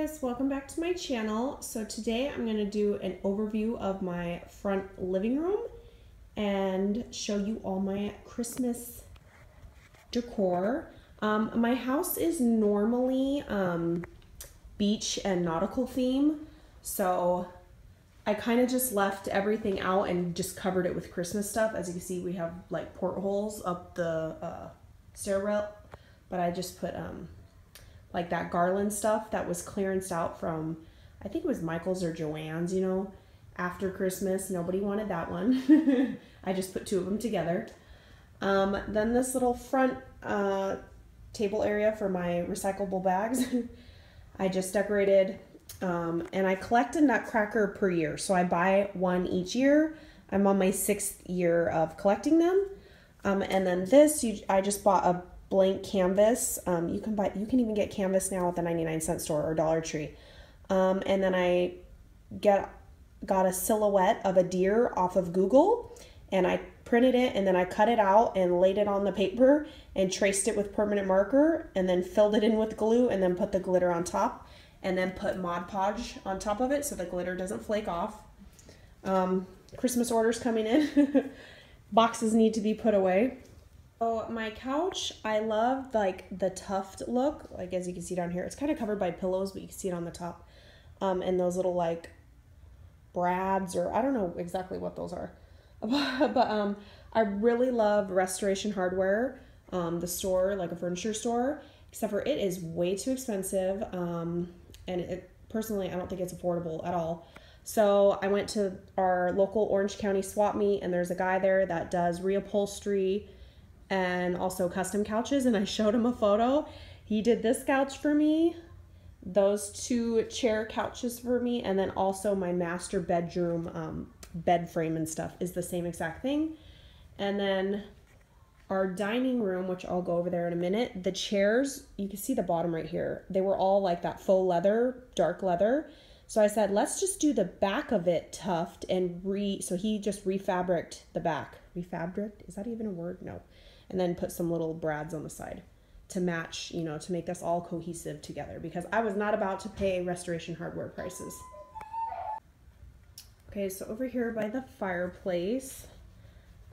guys, welcome back to my channel. So today I'm going to do an overview of my front living room and show you all my Christmas decor. My house is normally beach and nautical theme, so I kind of just left everything out and just covered it with Christmas stuff. As you can see, we have like portholes up the stairwell, but I just put like that garland stuff that was clearanced out from, I think it was Michael's or Joann's, you know, after Christmas. Nobody wanted that one. I just put two of them together. Then this little front table area for my recyclable bags, I just decorated, and I collect a nutcracker per year. So I buy one each year. I'm on my 6th year of collecting them. And then this, I just bought a blank canvas. You can even get canvas now at the 99-cent store or Dollar Tree. And then I got a silhouette of a deer off of Google, and I printed it, and then I cut it out and laid it on the paper and traced it with permanent marker, and then filled it in with glue, and then put the glitter on top, and then put Mod Podge on top of it so the glitter doesn't flake off. Christmas orders coming in. Boxes need to be put away. So my couch, I love like the tuft look, like as you can see down here. It's kind of covered by pillows, but you can see it on the top. And those little like brads, or I don't know exactly what those are. But I really love Restoration Hardware, the store, like a furniture store, except for it is way too expensive. And personally, I don't think it's affordable at all. So I went to our local Orange County swap meet, and there's a guy there that does reupholstery and also custom couches, and I showed him a photo. He did this couch for me, those two chair couches for me, and then also my master bedroom bed frame and stuff is the same exact thing. And then our dining room, which I'll go over there in a minute, the chairs, you can see the bottom right here, they were all like that faux leather, dark leather. So I said, let's just do the back of it tuft and so he just refabricated the back. Refabricated? Is that even a word? No. And then put some little brads on the side to match, you know, to make this all cohesive together, because I was not about to pay Restoration Hardware prices. Okay, so over here by the fireplace,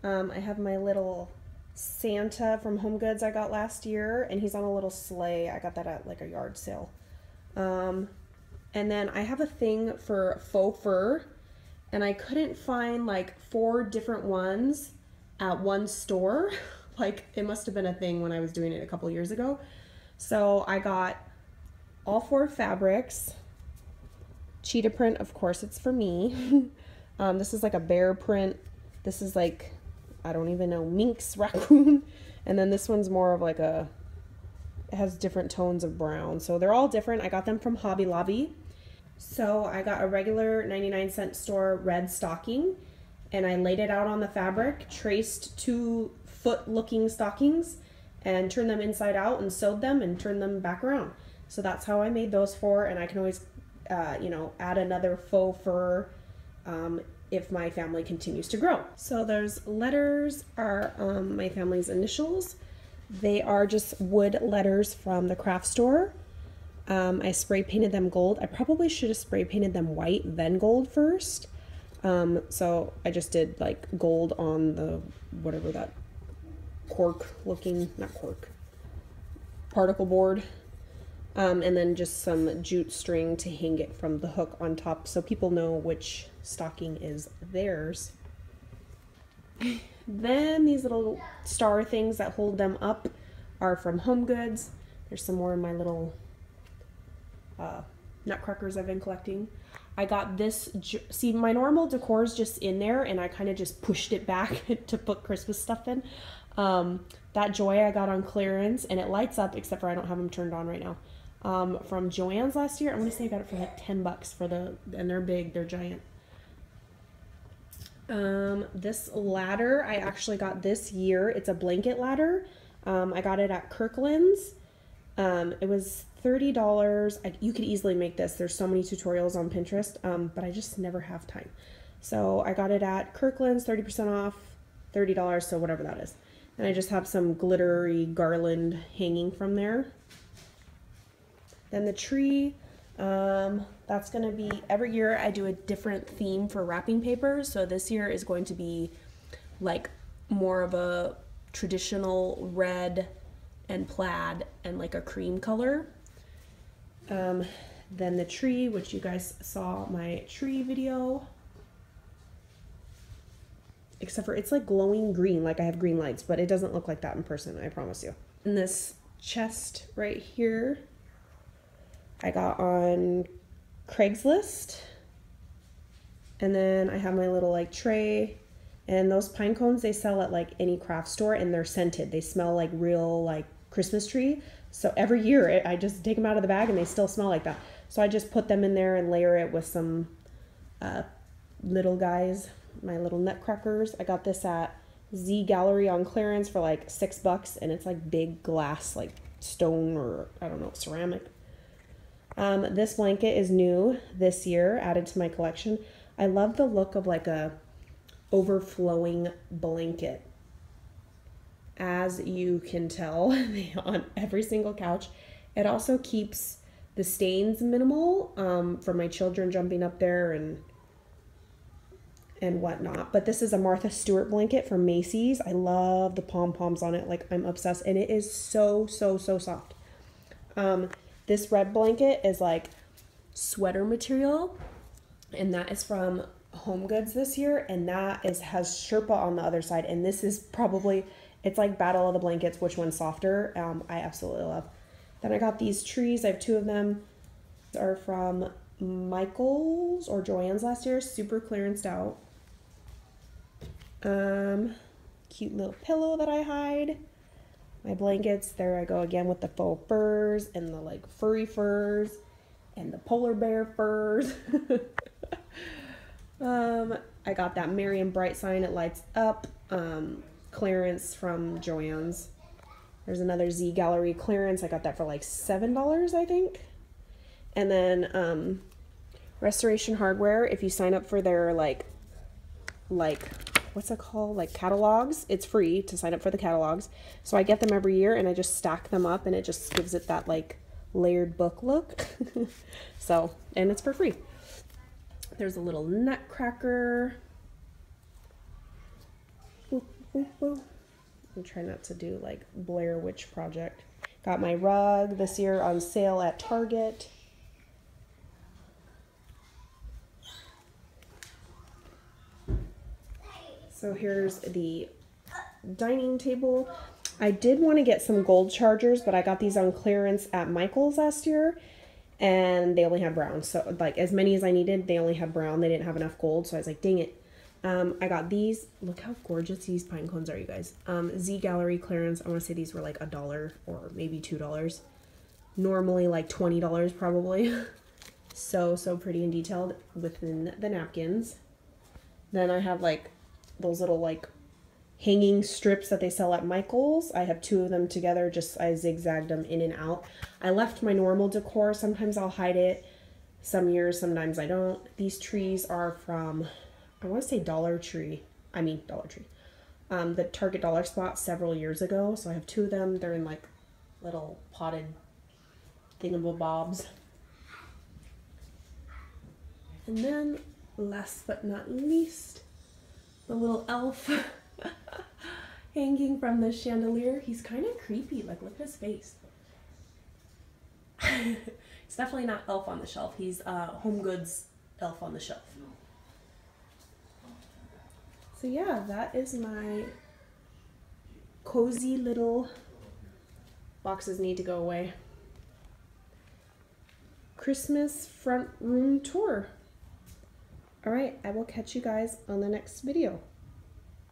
I have my little Santa from Home Goods I got last year, and he's on a little sleigh. I got that at like a yard sale. And then I have a thing for faux fur, and I couldn't find like 4 different ones at one store. Like, it must have been a thing when I was doing it a couple years ago. So I got all 4 fabrics. Cheetah print, of course, it's for me. This is like a bear print. This is like, I don't even know, minx, raccoon. And then this one's more of like it has different tones of brown. So they're all different. I got them from Hobby Lobby. So I got a regular 99-cent store red stocking, and I laid it out on the fabric, traced 2 foot-looking stockings, and turned them inside out and sewed them and turned them back around. So that's how I made those 4, and I can always, you know, add another faux fur if my family continues to grow. So those letters are my family's initials. They are just wood letters from the craft store. I spray painted them gold. I probably should have spray painted them white, then gold first. So I just did like gold on the, whatever that cork looking, not cork, particle board. And then just some jute string to hang it from the hook on top so people know which stocking is theirs. Then these little star things that hold them up are from Home Goods. There's some more in my little nutcrackers I've been collecting. I got this, see, my normal decor is just in there, and I kind of just pushed it back to put Christmas stuff in. That Joy I got on clearance, and it lights up, except for I don't have them turned on right now. From Joann's last year. I'm going to say I got it for like 10 bucks for and they're big, they're giant. This ladder I actually got this year. It's a blanket ladder. I got it at Kirkland's. It was $30. You could easily make this. There's so many tutorials on Pinterest, but I just never have time. So I got it at Kirkland's, 30% off, $30, so whatever that is. And I just have some glittery garland hanging from there. Then the tree, That's gonna be, every year I do a different theme for wrapping paper. So this year is going to be like more of a traditional red and plaid and like a cream color. Then the tree, which you guys saw my tree video, except for it's like glowing green, like I have green lights, but it doesn't look like that in person, I promise you. And this chest right here, I got on Craigslist. And then I have my little like tray, and those pine cones, they sell at like any craft store, and they're scented. They smell like real like Christmas tree. So every year I just take them out of the bag and they still smell like that. So I just put them in there and layer it with some little guys, my little nutcrackers. I got this at Z Gallery on clearance for like $6, and it's like big glass, like stone or I don't know, ceramic. This blanket is new this year, added to my collection. I love the look of like a overflowing blanket. As you can tell on every single couch. It also keeps the stains minimal from my children jumping up there and whatnot. But this is a Martha Stewart blanket from Macy's. I love the pom-poms on it. Like, I'm obsessed. And it is so, so, so soft. This red blanket is like sweater material. And that is from Home Goods this year. And that has Sherpa on the other side. And this is probably... It's like Battle of the Blankets, which one's softer. I absolutely love. Then I got these trees. I have 2 of them. These are from Michael's or Joann's last year. Super clearanced out. Cute little pillow that I hide. My blankets. There I go again with the faux furs and the like furry furs and the polar bear furs. I got that Merry and Bright sign. It lights up. Clearance from Joann's. There's another Z Gallery clearance. I got that for like $7, I think. And then Restoration Hardware, if you sign up for their like what's it called? Like catalogs. It's free to sign up for the catalogs. So I get them every year and I just stack them up and it just gives it that like layered book look. So, and it's for free. There's a little nutcracker. I'm trying not to do like Blair Witch Project. Got my rug this year on sale at Target. So here's the dining table. I did want to get some gold chargers, but I got these on clearance at Michael's last year. And they only had brown. So like as many as I needed, they only had brown. They didn't have enough gold. So I was like, dang it. I got these. Look how gorgeous these pine cones are, you guys. Z Gallery clearance. I want to say these were like $1 or maybe $2. Normally like $20 probably. So pretty and detailed within the napkins. Then I have like those little like hanging strips that they sell at Michael's. I have 2 of them together. Just I zigzagged them in and out. I left my normal decor. Sometimes I'll hide it. Some years, sometimes I don't. These trees are from... I want to say Dollar Tree. The Target Dollar Spot several years ago. So I have 2 of them. They're in like little potted thingamabobs. And then last but not least, the little elf hanging from the chandelier. He's kind of creepy. Like, look at his face. It's definitely not Elf on the Shelf. He's Home Goods Elf on the Shelf. So yeah, that is my cozy little boxes need to go away Christmas front room tour. All right, I will catch you guys on the next video.